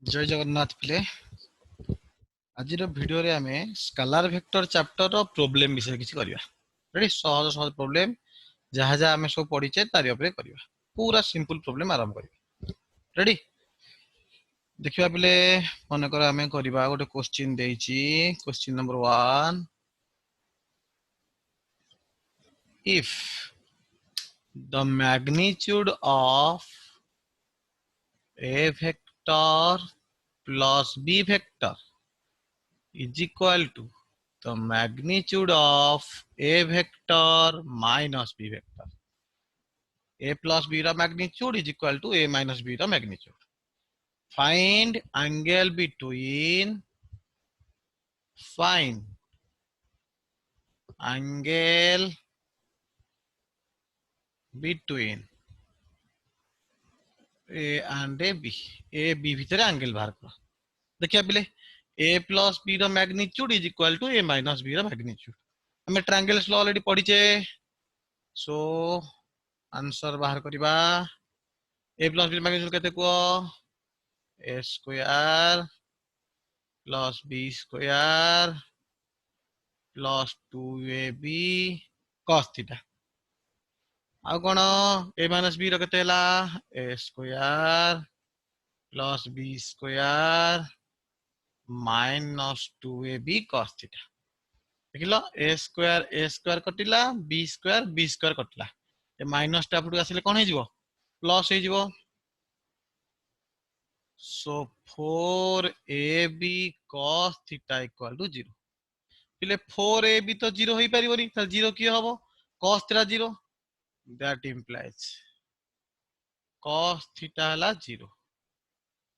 जय जगन्नाथ पिले आज वीडियो रे आमे स्केलर वेक्टर चैप्टर रो प्रॉब्लम विषय किछि करबा। रेडी सहज सहज प्रॉब्लम जहा जहा आमे सब पढिचे तारि उपरे करबा। पूरा सिंपल प्रॉब्लम आरंभ करबा। रेडी देखिबा पिले मन कर आमे करबा गोटे क्वेश्चन देइछि। Question number 1 if the magnitude of a vector plus b vector is equal to the magnitude of a vector minus b vector. A plus b magnitude is equal to a minus b magnitude. Find angle between a and a b. A b भितर angle बाहर कर। देखिए पिले a plus b magnitude is equal to a minus b magnitude. हमें triangles law already पढ़िचे। So answer बाहर करबा a plus b magnitude केते को a square plus b square plus 2ab cos theta। आउ कोन a minus b केते हला a square plus b square minus 2ab cos theta। देखिलो a square कटिला b square कटिला। ए माइनस टा पटु आसिले कोन हे जिवो प्लस हे जिवो। सो 4ab cos theta equal to 0। पिले 4ab तो 0 होई परिबोनी त 0 की हबो cos theta 0। that implies cos theta हला 0।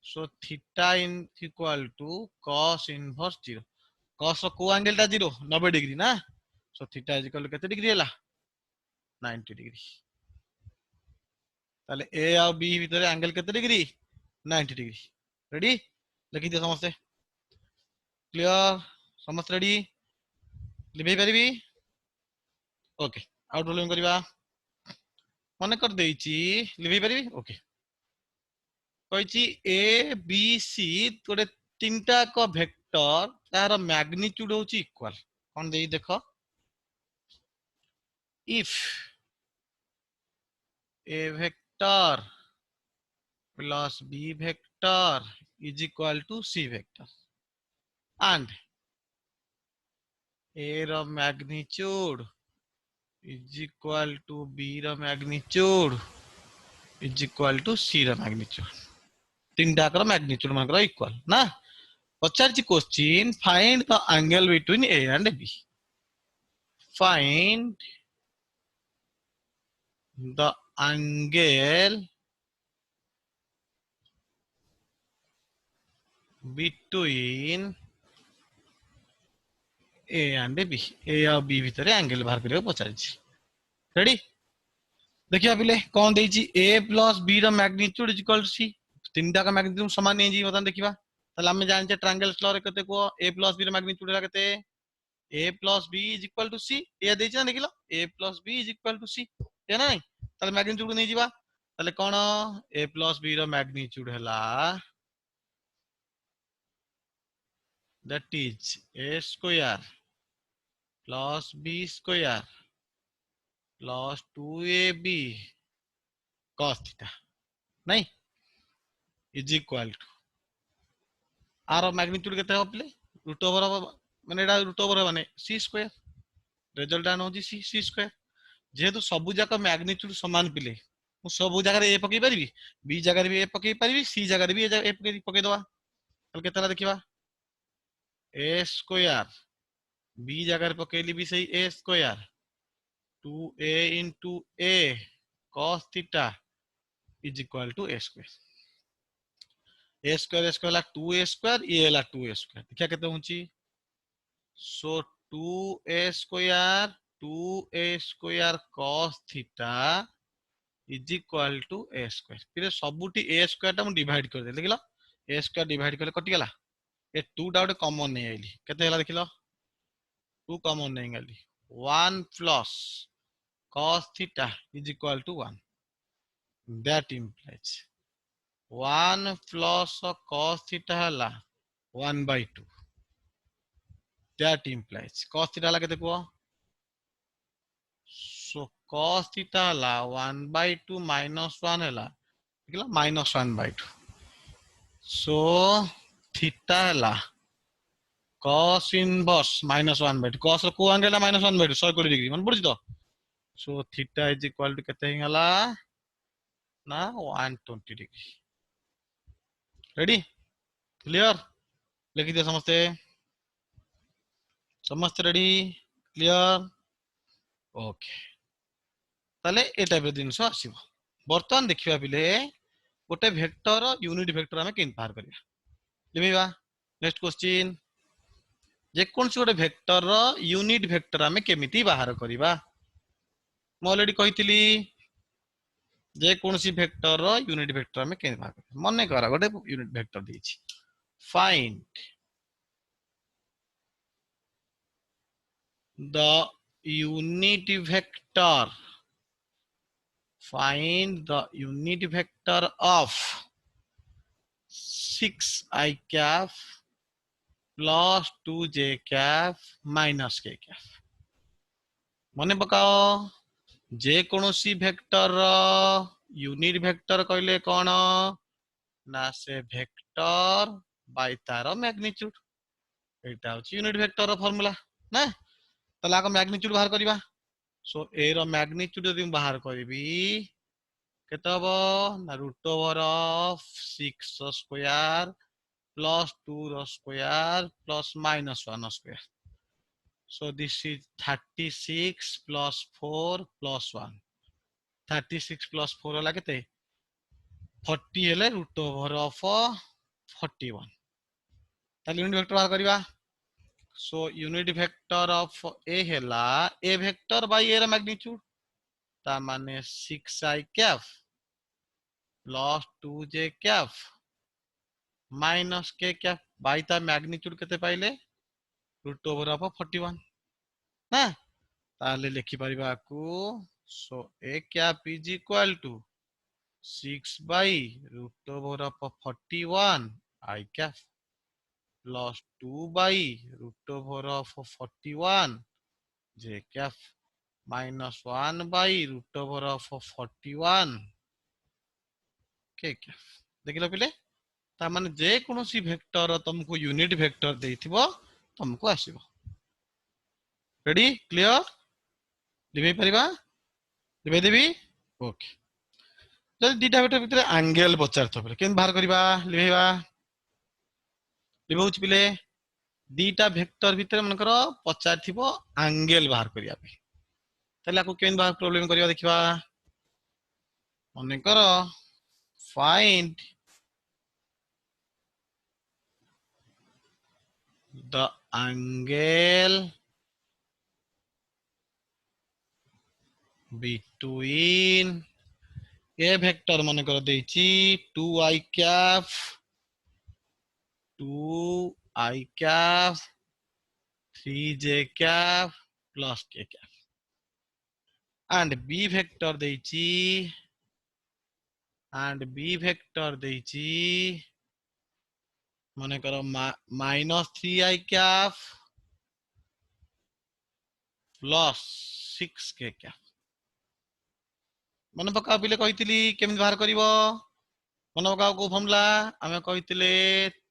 सो theta in equal to cos inverse 0। cos रो को एंगल टा 0 90 डिग्री ना। So theta is equal to केते डिग्री हला 90 डिग्री। ताले ए और बी भीतर एंगल केते डिग्री 90 डिग्री। रेडी लिखि दियो समस्ते। क्लियर समस्त रेडी लिखि परिबी। ओके आउट प्रॉब्लम करबा मन कर देइची लिखि परिबी। ओके कहिची ए बी सी गोटे तीनटा को वेक्टर तार मैग्नीट्यूड होची इक्वल। कोन देई देखो if a vector plus b vector is equal to c vector and a ro magnitude is equal to b ro magnitude is equal to c ro magnitude। तीनटा कर magnitude मान कर equal ना। पचारची question find the angle between a and b। Find the angle between a and b। a और b भीतर angle बाहर करियो पचारची। रेडी देखिए पिले कौन देइची a plus b रो magnitude is equal to c। तीनटा का मैग्नीट्यूड समान नहीं जी बता देखिबा। ताले हम जानचे ट्रायंगल्स लॉ रे कते को a plus b रो मैग्नीट्यूड ला कते a plus b is equal to c। ये देइछ ना देखिलो a plus b is equal to c है ना। ताले मैग्नीट्यूड को नहीं जीवा ताले कोन a plus b रो मैग्नीट्यूड हला that is a square plus b square plus 2ab cos theta नहीं is equal to R magnitude केते हो प्ले रूट ओवर माने एडा रूट ओवर माने c स्क्वायर। रिजल्ट आन होजी c स्क्वायर। जेहेतु सबु जाक मैग्नीट्यूड समान पिले मु सबु जगह रे a पकई परिबी b जगह रे भी a पकई परिबी c जगह रे भी a पकई दवा। तल केतला देखिबा a स्क्वायर b जगह रे पकईली भी सही a square 2a into a cos theta is equal to a square। a square ला 2a square ये ला 2a square देखिया केते होची। सो 2a square cos theta is equal to a square। फिर सबुटी a square टा मु डिवाइड कर दे देखिलो a square डिवाइड करले कटि गेला। ए 2 टा गोटे कॉमन नै आइली केते होला देखिलो 2 कॉमन नै आइली 1 plus cos theta is equal to 1। that implies 1 plus cos theta हला 1/2 that implies cos थीटा हला केते को so cos थीटा हला 1/2 minus 1 हला देखला minus 1/2 so थीटा हला cos inverse minus 1/2 cos रो को एंगल minus 1/2 120 डिग्री मन पड़छ तो so theta is equal to केते हिला ना 120 डिग्री रेडी क्लियर लिखि दियो समस्ते समस्त रेडी क्लियर ओके ताले ए टाइप रो जिंस आसीबो वर्तमान देखिबा बिले गोटे वेक्टर यूनिट वेक्टर हमें केन बाहर करिया लिखिबा नेक्स्ट क्वेश्चन जे कोन से गोटे वेक्टर यूनिट वेक्टर हमें केमिति बाहर करिबा म ऑलरेडी कहितली जे कोन सी वेक्टर यूनिट वेक्टर हमें केन बाहर करिबा मने करा गोटे यूनिट वेक्टर देछि find the unit vector find the unit vector of 6i cap plus 2j cap minus k cap मने पकाओ जे कोनोसी वेक्टर यूनिट वेक्टर कहले कोन ना से वेक्टर बाय तार मैग्नीट्यूड एटा होची यूनिट वेक्टर फार्मूला ना तला आको मैग्नीट्यूड बाहर करिबा सो ए रो मैग्नीट्यूड यदि बाहर करबी केते हबो ना root over of 6 square plus 2 रो square plus minus 1 square so this is 36 plus 4 plus 1 36 plus 4 होला केते 40 हेले रूट ओवर ऑफ 41 ताले यूनिट वेक्टर बाहर करिबा so unit vector of a हेला a vector by a रा मैग्नीट्यूड ता माने 6i cap plus 2j cap minus k cap by ता मैग्नीट्यूड केते पाइले रूट ओवर ऑफ 41 ना ताले लिखि परिबा को so a cap is equal to 6 by root over of 41 I cap plus 2 by root over of 41 j cap minus 1 by root over of 41 k cap देखिलो पिले ता माने जे कोनोसी वेक्टर तुमको यूनिट वेक्टर देथिबो तुमको आसीबो रेडी क्लियर लिखै परिबा लिखै देबी okay जदि दिटा vector भितर एंगल पचारथो पिले केन बाहर करिबा लिखैबा लिखौछ पिले दिटा वेक्टर भितर मनकर पचारथिबो एंगल बाहर करिया पे ताले आको केन बाहर प्रॉब्लम करिया देखिबा मने कर find the angle between a vector मन कर देछि 2i cap 2i cap 3j cap plus k cap and b vector देछि मन कर minus 3i cap plus 6k cap मन पका पिले कहितली केमि बाहर करिवो मन पका को फॉर्मूला हमें कहितले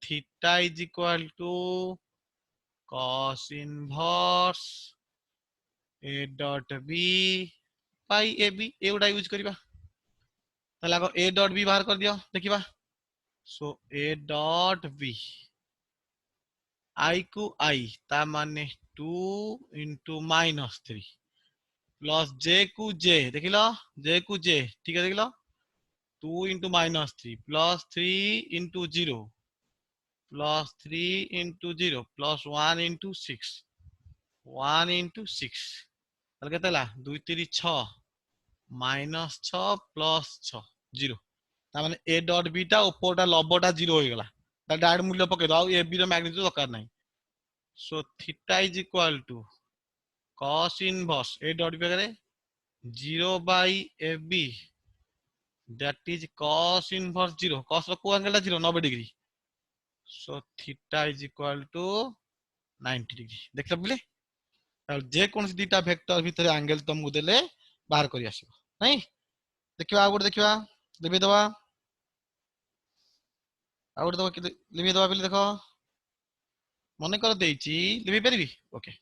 theta is equal to cos inverse a dot b by ab एउडा यूज करिबा ताले आको a डॉट b बाहर कर दियो देखिबा सो a डॉट b i को i ता माने 2 into minus 3 प्लस j को j देखिलो j को j ठीक है देखिलो 2 into minus 3 plus 3 into 0 plus 3 into 0 plus 1 into 6 1 into 6 ताले केते ला 2 3 6 minus 6 plus 6 0 ता माने a डॉट b ता ऊपरटा लबटा 0 होई गेला ता डायरेक्ट मूल्य पके दो आ a b रो मैग्नीट्यूड दरकार नाही so theta is equal to cos inverse a dot b करे 0 by ab that is cos inverse 0 cos ର କୋଉ ଆଙ୍ଗେଲ ଟା 0 90 degree so theta is equal to 90 degree देखला बुले जे कोन दिटा वेक्टर भितर एंगल तुमको देले बाहर करी आसीबो नहीं देखिबा आ गुड देखिबा लिबी दबा आ गुड दबा लिबी दबा बिले देखो मने कर देइची लिबी परबी okay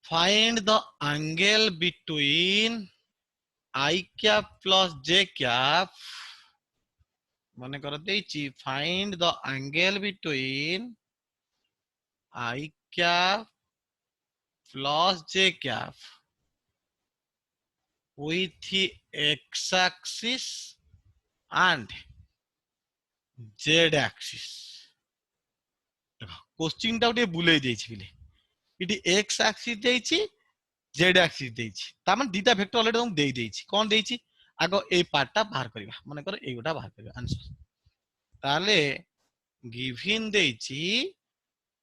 find the angle between I cap plus j cap मने कर देइची find the angle between I cap plus j cap with the x axis and z axis question टा उठे बुले देइची बिले इटी x axis देइची z axis देइची ता माने दीटा vector already हम देई देइची कोन देइची आगो ए पार्टटा बाहर करबा माने कर एगोटा बाहर करबा आंसर ताले गिवन देइची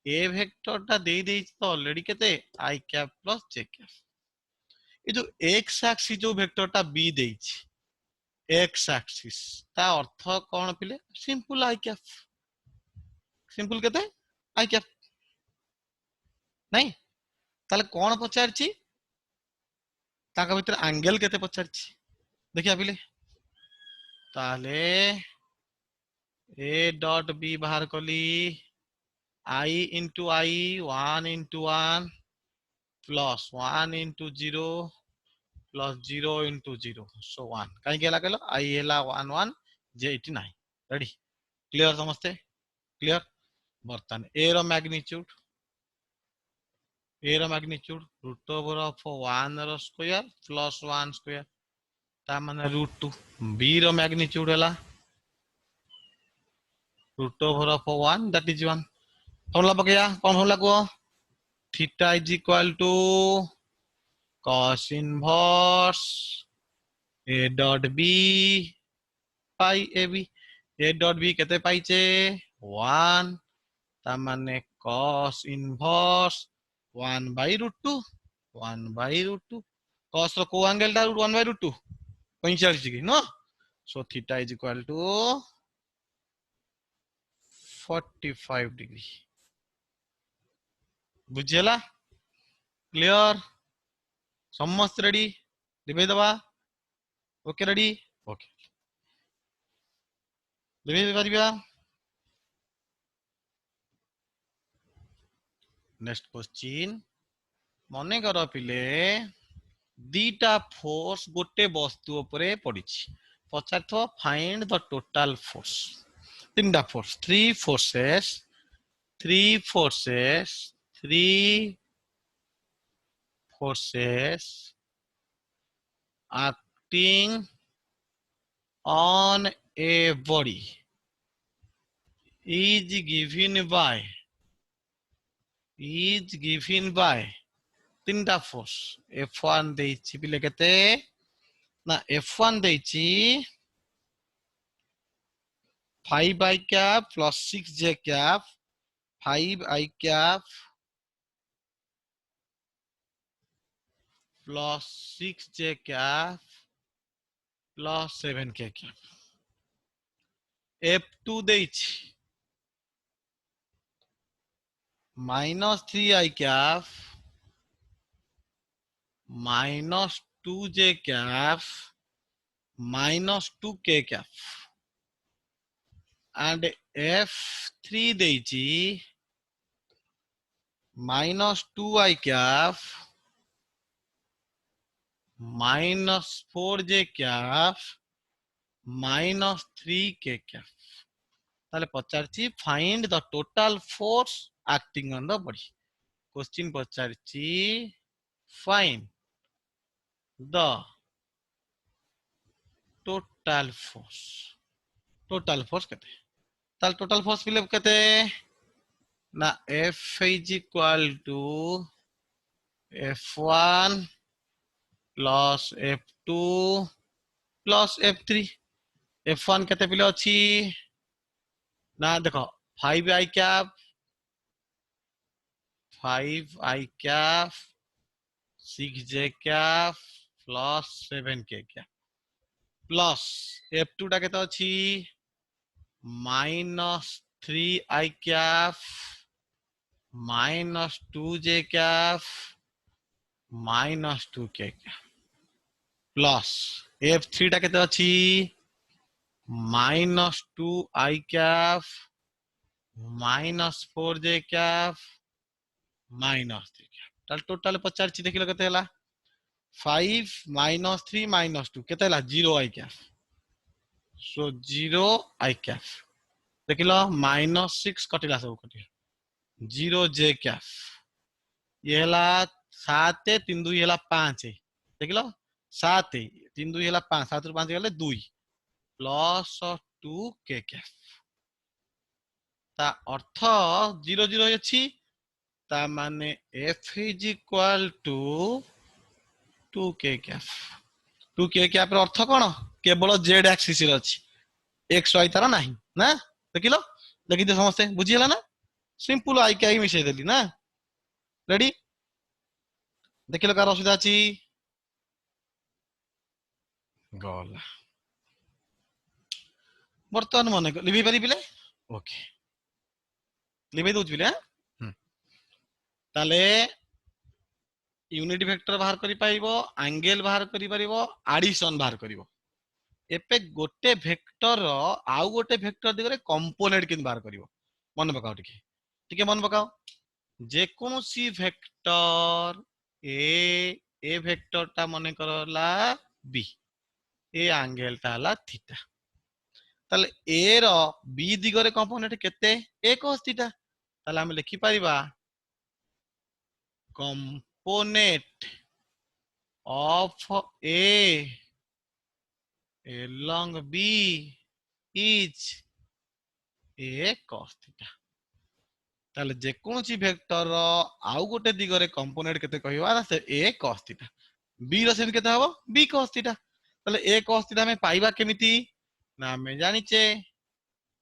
ए वेक्टरटा देई देइची तो ऑलरेडी केते i cap plus j cap A जो x axis जो वेक्टरटा b देइची x axis ता अर्थ कोन पिले सिंपल i कैप सिंपल केते i कैप नहीं ताले कोन पचारची ताका भीतर एंगल केते पचारची देखिया पिले ताले a डॉट b बाहर कली I into I 1 into 1 plus 1 into 0 plus 0 into 0 so 1 कहीं गेला कहलो I हेला 1 1 j 89 रेडी क्लियर समझते क्लियर बर्तन a रो मैग्नीट्यूड रूट ओवर ऑफ 1 रो स्क्वायर प्लस 1 स्क्वायर ता माने रूट 2 b रो मैग्नीट्यूड हला root over of 1 that is 1 formula पकेया कौन फॉर्मूला को theta is equal to cos inverse a dot b pi ab a dot b केते पाइचे 1 ता माने cos inverse 1 by root 2 1 by root 2 cos रो को angle टा 1 by root 2 45 degree no so theta is equal to 45 degree बुझेला clear समस्त रेडी लिबे दबा ओके रेडी ओके लिबे परिबा नेक्स्ट क्वेश्चन मने कर पिले दीटा फोर्स गोटे वस्तु उपरे पडिछि पचारथो फाइंड द टोटल फोर्स तीनटा force three forces acting on a body is given by तीनटा फोर्स F1 देइछि पिले केते ना F1 देइछि 5i cap plus 6j cap 5i cap plus 6j cap plus 7k cap F2 देइछि minus 3i cap minus 2j cap minus 2k cap and F3 देइछि minus 2i cap minus 4j cap minus 3k cap ताले पचारछि find the total force acting on the body question पचारछि find the total force केते ताल total force फिले केते ना F is equal to F1 plus F2 plus F3 F1 केते पिले अछि ना देखो 5i cap 6j cap plus 7k cap plus F2 टा केते अछि -3 I Kaif -2J Kaif -2K plus F3 टा केते अछि -2I कैफ -4J कैफ -3 कैफ ताल टोटल पचार देखिल केते हला 5 -3 -2 केते हला 0I कैफ सो 0I कैफ देखिल -6 कटिला सब कटिला 0J कैफ ये हला 7 3 2 हला 5 देखिल 7 3 2 हला 5 7 रु 5 गले 2 प्लस 2K कैफ ता अर्थ 0 0 अछि ता माने F is equal to 2K कैफ 2K कैफ ର अर्थ कोन केवल Z एक्सिस रे अछि x y तार नाही ना देखिलो देखि दे समस्ते बुझी हला ना सिंपल आई के आई मिसै देली ना रेडी देखिलो कार असुविधा अछि गला बर्तमान मन लिबी पारि बिले ओके लिबी दउछ बिले ताले यूनिट वेक्टर बाहर करि पाइबो एंगल बाहर करि परिबो एडिशन बाहर करिवो एपे गोटे वेक्टर आउ गोटे वेक्टर दिगरे कंपोनेंट किन बाहर करिवो मन पकाओ टिके मन पकाओ जे कोनोसी वेक्टर ए वेक्टर ता मने करला बी ए एंगल ता हला थीटा ताले ए रो बी दिगरे कंपोनेंट केते ए cos थीटा ताले हम लिखि परिबा component of A along B is A cos theta ताले जे कोनोसी वेक्टर रो आउ गोटे दिगरे कंपोनेंट केते कहिबा से A cos theta B रो सेम केते हबो B cos theta ताले A cos theta में पाइबा केमिति ना हमें जानिचे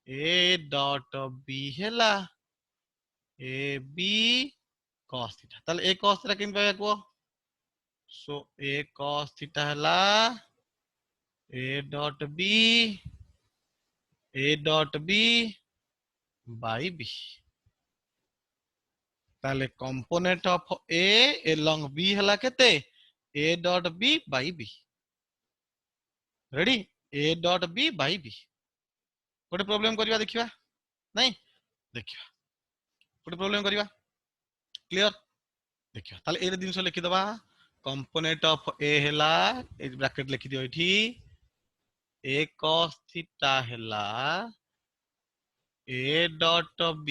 A डॉट B हैला A B cos theta ताले A cos theta केन पाइबा को सो A cos theta हैला A dot B by B ताले component of A along B हैला केते A dot B by B ready A dot B by B गोटे problem करिवा देखिवा नहीं देखिवा गोटे प्रॉब्लम करिवा क्लियर देखिवा ताले ए दिनसो लिखि दबा कंपोनेंट ऑफ A हैला ए ब्रैकेट लिखि दियो एठी A cos theta हैला A dot B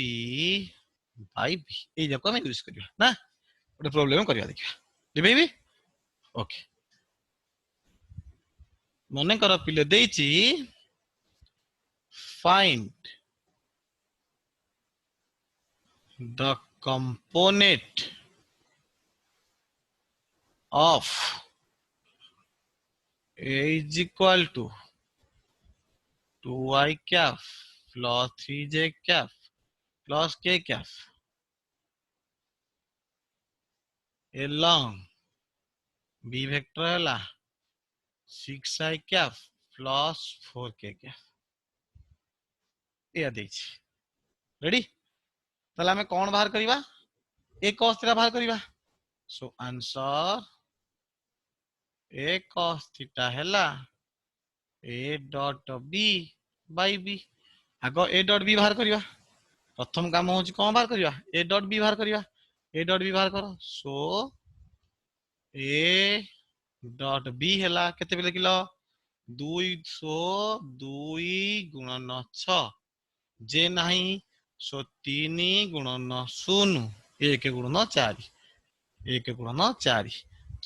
by B ए जाको हम यूज करिवा ना गोटे प्रॉब्लम करिवा देखिवा लिबेबी ओके मने कर पिले देइची find the component of A is equal to 2I cap plus 3J cap plus K cap along B vector हैला 6I cap plus 4K cap या देइछि ready ताले हमें कोन बाहर करिवा A cos थीटा बाहर करिवा so answer A cos theta हैला A dot B by B आगो A dot B बाहर करिवा प्रथम काम होची कोन बाहर करिवा A dot B बाहर करिवा A dot B बाहर करो सो A dot B हैला केते बेले किलो 202 गुणन 6 जे नहीं सो 3 गुणन 0 1 गुणन 4 1 गुणन 4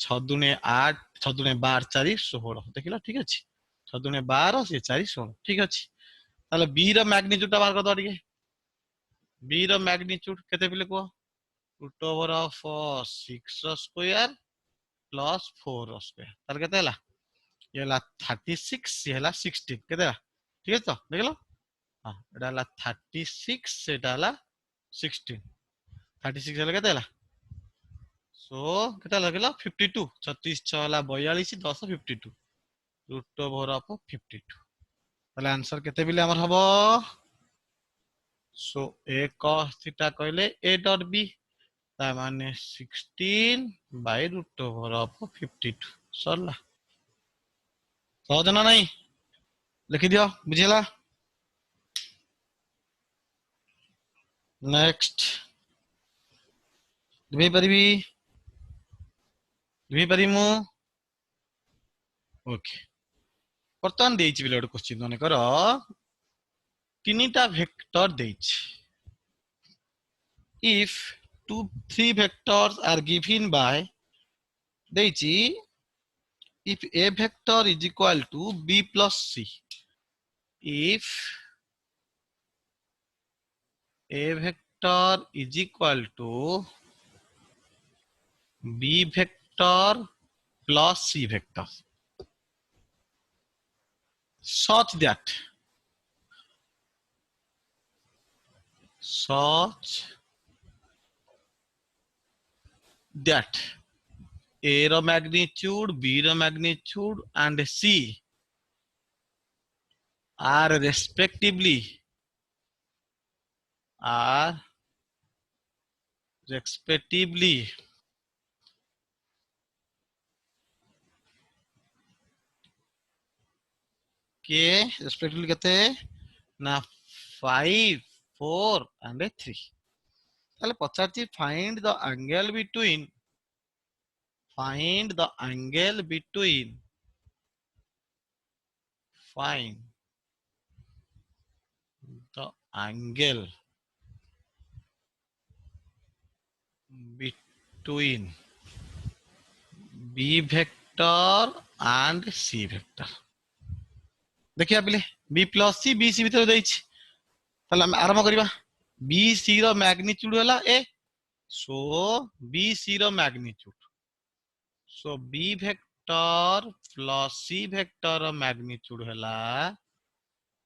6 दुने 8 6 दुने 12 4 16 देखिला ठीक अछि 6 दुने 12 से 4 16 ठीक अछि ताले B रो मैग्नीट्यूड बाहर कर दो ठीक B रो मैग्नीट्यूड केते बेले को root over of 6 square plus 4 square ताले केते हला ये हला 36 ये हला 16 केते हला ठीक है तो देखलो हां एटा हला 36 सेटा हला 16 36 हला केते हला सो केते हला 52 36 6 हला 42 10 52 रूट ओवर ऑफ 52 ताले आंसर केते बिले हमर हबो सो ए cos थीटा कहले a डॉट b ता माने 16 बाय रूट ओवर ऑफ 52 सरला सहज ना नहीं लिखि दियो बुझिला नेक्स्ट लिखि परिबी मु ओके बर्तमान देइछि बिले ଗୋଟେ क्वेश्चन मने करो तीनटा वेक्टर देइछि if three vectors are given by देइछि if a vector is equal to b plus c if a vector is equal to b vector plus c vector such that a रो magnitude b रो magnitude and c are respectively के respectively कहते ना 5 4 and 3 ताले पचारती find the angle between find the angle between b vector and c vector देखिए पिले b plus c b c भीतर देइछि ताले हम आरंभ करिबा b c रो मैग्नीट्यूड हला a सो b c रो magnitude so b vector plus c vector रो मैग्नीट्यूड हला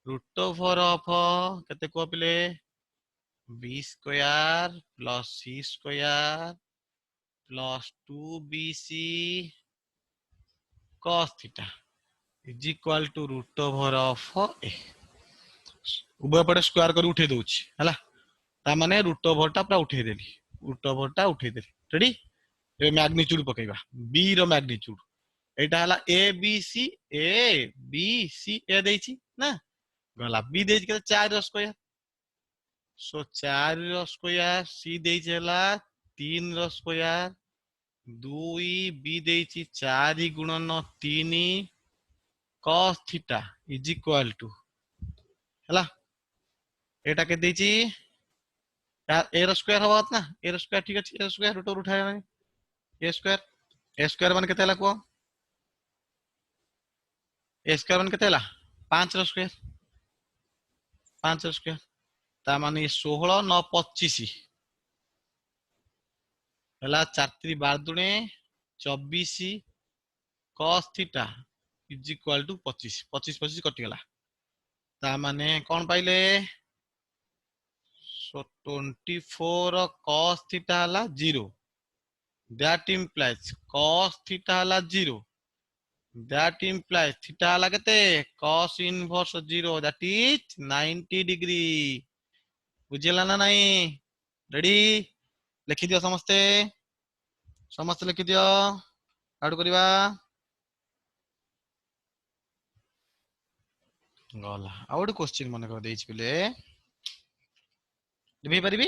रूट ओवर ऑफ केते को पिले b square plus c square plus 2bc cos theta is equal to root over of a उभय पटे square कर उठे दोछि हला ता माने रूट ओवर टा पूरा उठे देली रूट ओवर टा उठे देली रेडी ए मैग्नीट्यूड पकेबा b रो मैग्नीट्यूड एटा हला a b c ए देछि ना गला b देछि के 4 रो स्क्वायर सो 4 रो स्क्वायर c देछि हला 3 रो स्क्वायर 2 b देछि 4 गुणन 3 cos theta is equal to हला एटा के देछि यार ए रो स्क्वायर होत ना ए रो स्क्वायर ठीक अछि ए स्क्वायर रूट ओवर उठाया माने ए स्क्वायर माने केते हला को ए स्क्वायर माने केते हला 5 रो स्क्वायर ता माने 16 9 25 हला 4 3 12 दुने 24 cos theta is equal to 25 25 25 कटि गला ता माने कोन पाइले so 24 cos theta हला 0 that implies cos theta हला 0 that implies theta हला केते cos inverse 0 that is 90 degree बुझिला ना नहीं रेडी लिखि दियो समस्ते लिखि दियो आउट करिवा गला आउट क्वेश्चन मन कर देछि बिले लिखि परिबी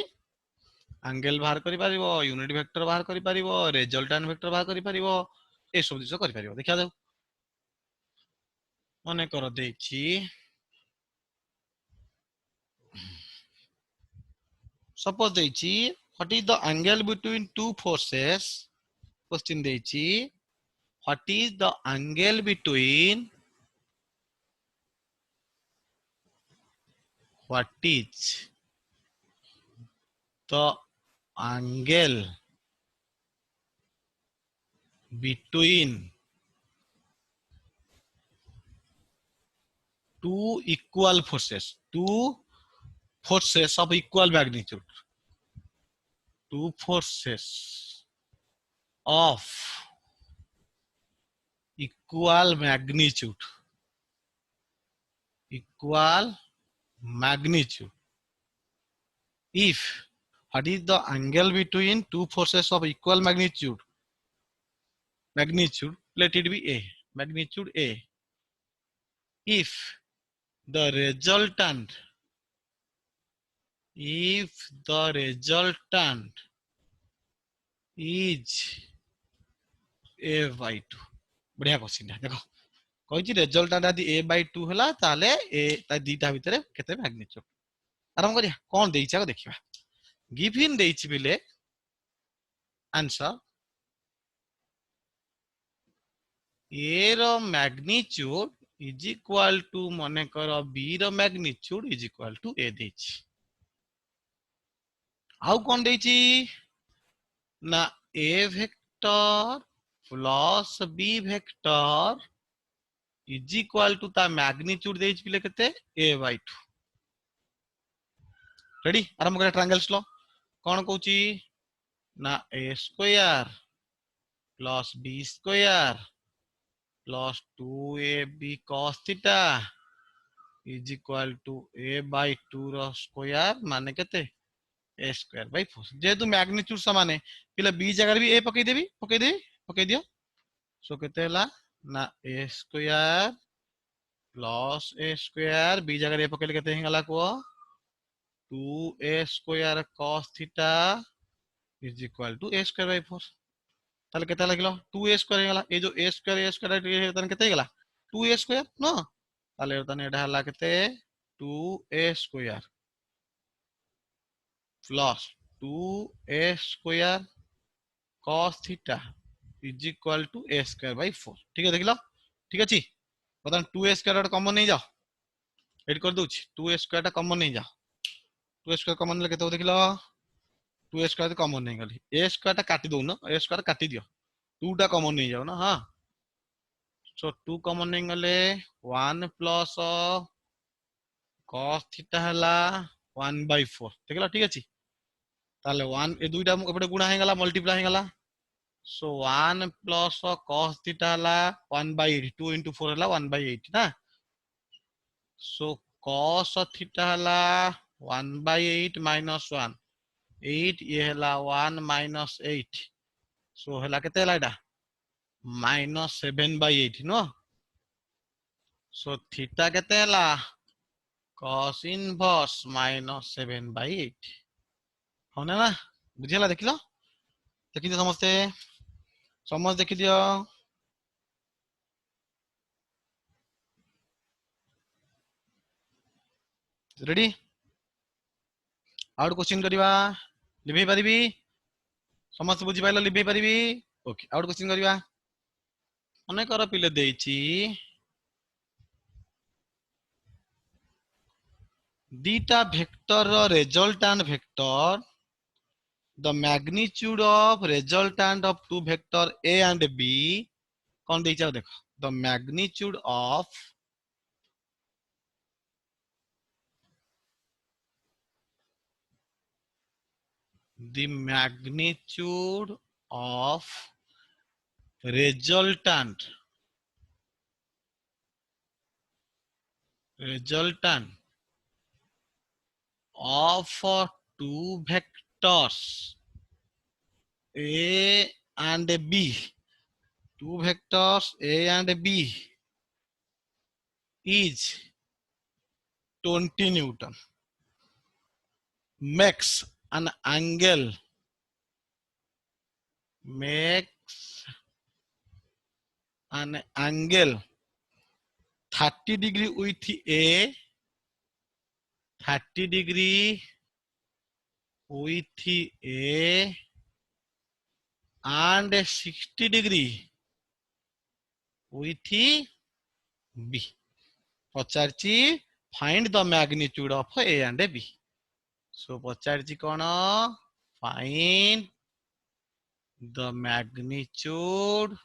एंगल बाहर करि परिबो यूनिट वेक्टर बाहर करि परिबो रिजल्टेंट वेक्टर बाहर करि परिबो ए सब दिस करि परिबो देखा जाऊ मने कर देछि सपोज देछि what is the angle between two forces question देछि what is the angle between what is the angle between two equal forces of equal magnitude two forces of equal magnitude. Equal magnitude. If what is the angle between two forces of equal magnitude? Magnitude, let it be A. Magnitude A. If the resultant, if the resultant is A by 2. बढ़िया question है देखो कहिछि resultant यदि A by 2 होला ताले A ता दीटा भितरे केते magnitude आराम करिया कोन देइछा को देखिबा गिवन देइछि बिले आंसर A रो मैग्नीट्यूड इज इक्वल टू मने कर B रो magnitude is equal to A देइछि आउ कोन देइछि ना A vector plus B vector is equal to ता मैग्नीट्यूड देइछि बिले केते A by 2 रेडी आरंभ करा ट्रायंगल्स लो कोन कहूची ना A square plus B square plus 2AB cos theta is equal to A by 2 रो स्क्वायर माने केते A स्क्वायर by 4 जेतु मैग्नीट्यूड समान है पिला B जगह भी A पकई दियो सो केते हला ना A square plus A square B जगह A पकइले केते हिगला को 2A square cos theta is equal to A square by 4 ताले केते लागलो 2A स्क्वायर हिगला ए जो A स्क्वायर तने केते हिगला 2A स्क्वायर नो ताले तने एटा हला केते 2A square plus 2A square cos theta is equal to A square by 4 ठीक है देखलो ठीक अछि बतन 2A स्क्वायर कॉमन नहीं जाओ एड कर दूची 2A स्क्वायर टा कॉमन नहीं जाओ 2A स्क्वायर कॉमन ले केते देखलो 2A स्क्वायर कॉमन नहीं गली A स्क्वायर टा काटी दो ना A स्क्वायर काटी दियो 2 टा कॉमन नहीं जाओ ना हां सो 2 कॉमन नहीं गले 1 प्लस cos थीटा हला 1 by 4 देखला ठीक अछि ताले 1 ए दुईटा एपटे गुणा हे गला मल्टीप्लाई हे गला सो 1 प्लस cos थीटा हला 1 by 8 2 into 4 हला 1 by 8 ना सो cos थीटा हला 1 by 8 minus 1 8 ये हला 1 minus 8 सो हला केते हला एटा minus 7 by 8 no so theta केते हला cos inverse minus 7 by 8 होने ना बुझिला देखिलो देखि दियो समझते समझ देखि दियो रेडी आउट क्वेश्चन करबा लिभै परिबी समस्त बुझि पाइलो लिभै परिबी ओके आउट क्वेश्चन करबा अनेक कर पिले देइची दीटा vector resultant vector the magnitude of resultant of two vector A and B कौन देइचा देखो the magnitude of the magnitude of resultant of two vectors A and B two vectors A and B is 20 Newton makes an angle makes an angle 30 degree with A 30 degree with A and 60 degree with B पचारची find the magnitude of A and B so पचारची कौन find the magnitude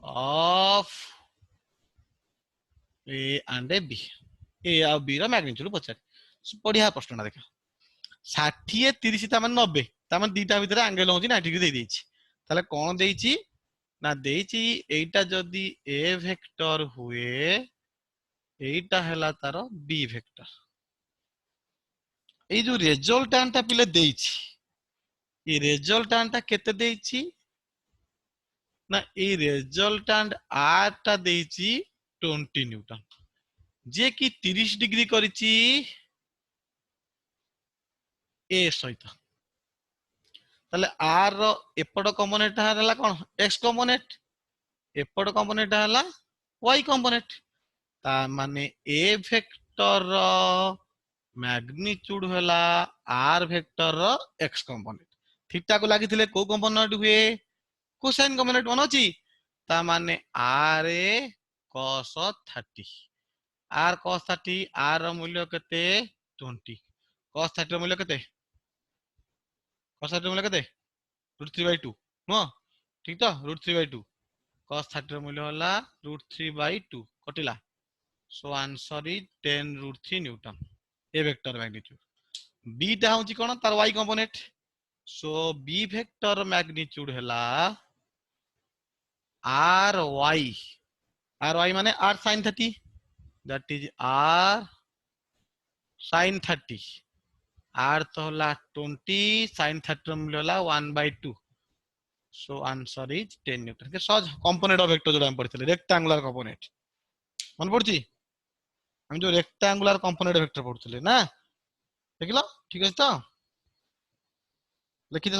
of A and B A और B रा magnitude पचार बढ़िया प्रश्न ना देखा 60 30 ता माने 90 ता माने दीटा भीतर एंगल होची 90 डिग्री दे देछि ताले कोन देइछि ନା ଦେଇଛି ଏଇଟା ଯଦି ଏ ଭେକ୍ଟର ହୁଏ ଏଇଟା ହେଲା ତାର ବି ଭେକ୍ଟର। ଏଇ ଯୋଉ ରେଜଲ୍ଟାଣ୍ଟ ଟା ପିଲେ ଦେଇଛି এই ରେଜଲ୍ଟାଣ୍ଟ ଟା କେତେ ଦେଇଛି ନା এই ରେଜଲ୍ଟାଣ୍ଟ ଆର ଟା ଦେଇଛି 20 ନ୍ୟୁଟନ ଯେ କି 30 ଡିଗ୍ରୀ କରିଛି ଏ ସହିତ। ତାহলে ଆର ର ଏପଟ କମ୍ପୋନେଣ୍ଟ ହେଲା କଣ x କମ୍ପୋନେଣ୍ଟ ଏପଟ କମ୍ପୋନେଣ୍ଟ ହେଲା y କମ୍ପୋନେଣ୍ଟ ତା ମାନେ ଏ ଭେକ୍ଟର ର ମ୍ୟାଗ୍ନିଟ୍ୟୁଡ ହେଲା r ଭେକ୍ଟର ର x କମ୍ପୋନେଣ୍ଟ। থিটা को ଲାଗିଥିଲେ କୋଉ କମ୍ପୋନେଣ୍ଟ ହୁଏ କୋସାଇନ କମ୍ପୋନେଣ୍ଟ ମନେ ଅଛି ତା ମାନେ r a cos 30 r cos 30 r ର ମୂଲ୍ୟ କେତେ 20 cos 30 ର ମୂଲ୍ୟ କେତେ cos 30 ର ମୂଲ୍ୟ କେତେ √3/2 नो ठीक तो √3/2 cos 30 ର ମୂଲ୍ୟ ହେଲା √3/2 କଟିଲା so answer is 10√3 newton A vector magnitude B टा होची कोन तार y component so B vector magnitude हैला ry माने r sin 30 that is r sin 30 r तो होला 20 sin 30 ର ମୂଲ୍ୟ ହେଲା 1/2 सो आंसर इज 10 न्यूटन के सहज कंपोनेंट ऑफ वेक्टर जोड़ा हम पढ़िଥିଲେ रेक्टेंगुलर कंपोनेंट मन पड़छि हम जो रेक्टेंगुलर कंपोनेंट वेक्टर पढ़ुଥିଲେ ना देखिलो ठीक है तो लिखि दे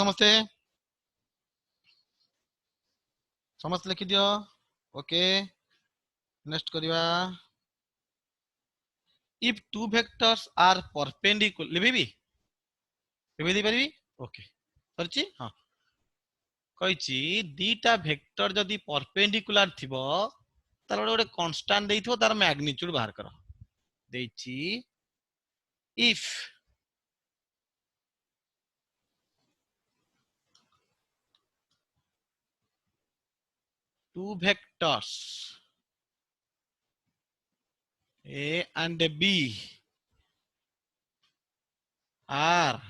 समस्त लिखि दियो ओके नेक्स्ट करिवा if two vectors are perpendicular लिबी दे परबी ओके करछि हां कहिछि दीटा वेक्टर जदी परपेंडिकुलर थिबो तार गोटे कांस्टेंट देइथिबो तार मैग्नीट्यूड बाहर करो देइछि if two vectors A and B are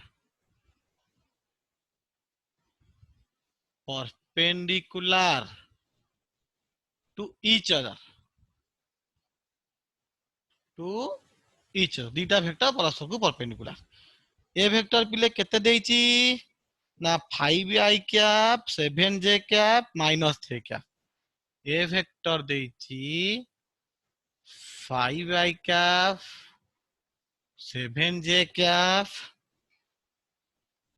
perpendicular to each other दीटा वेक्टर परस्पर को परपेंडिकुलर ए वेक्टर पिले केते देइछि ना 5i cap 7j cap -3 cap a vector देइछि 5i cap 7j cap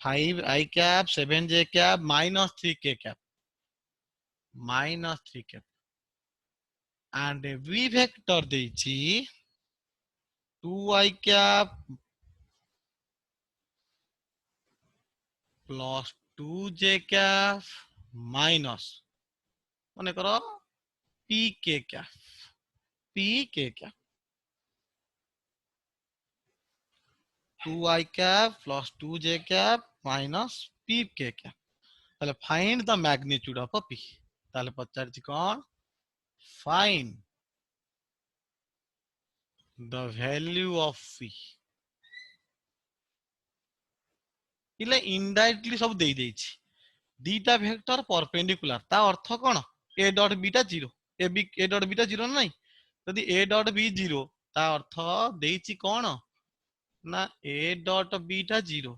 5i cap 7j cap -3k cap -3 cap and v vector देइछि 2i cap plus 2j cap minus मने करो pk cap 2i cap plus 2j cap minus pk cap ताले find the magnitude of p ताले पचारछि कोन find the value of p इले indirectly सब देई देछि दीटा वेक्टर परपेंडिकुलर ता अर्थ कोन a डॉट b टा 0 a डॉट b टा 0 नहीं यदि a डॉट b 0 ता अर्थ देछि कोन ना a डॉट b टा 0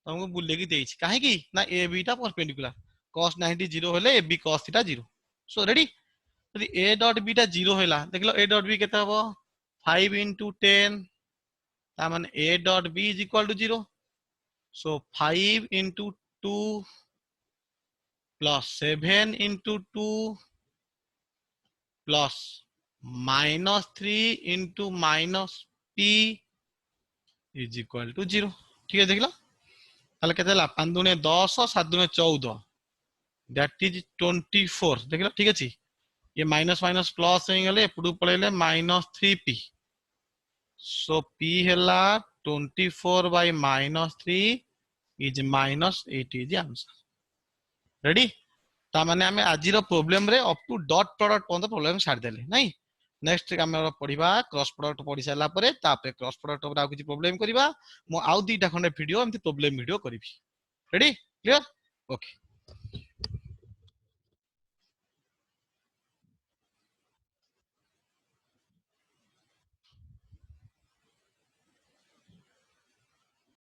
तुमको बुले की देछि काहे की ना a b टा परपेंडिकुलर cos 90 0 होले a b cos theta 0 so ready यदि a डॉट b टा 0 होला देखलो a डॉट b केते हबो 5 * 10 ता माने a dot b = 0 so 5 * 2 plus 7 * 2 plus -3 * -p is equal to 0 ठीक है देखला ताले केते ला 5 * 10 7 * 14 दैट इज 24 देखला ठीक अछि ये माइनस माइनस प्लस हो गले एपडू पळेले -3p सो p हैला 24/-3 is -8 is the answer ready ता माने हमें आज रो प्रॉब्लम रे up to dot product point problem छाड़ देले नहीं नेक्स्ट हम पढ़िबा क्रॉस प्रोडक्ट पढ़ी साला परे तापरे क्रॉस प्रोडक्ट पर आ किछि प्रॉब्लम करबा मो आउ दीटा खंडे वीडियो एमति प्रॉब्लम वीडियो करबी रेडी क्लियर ओके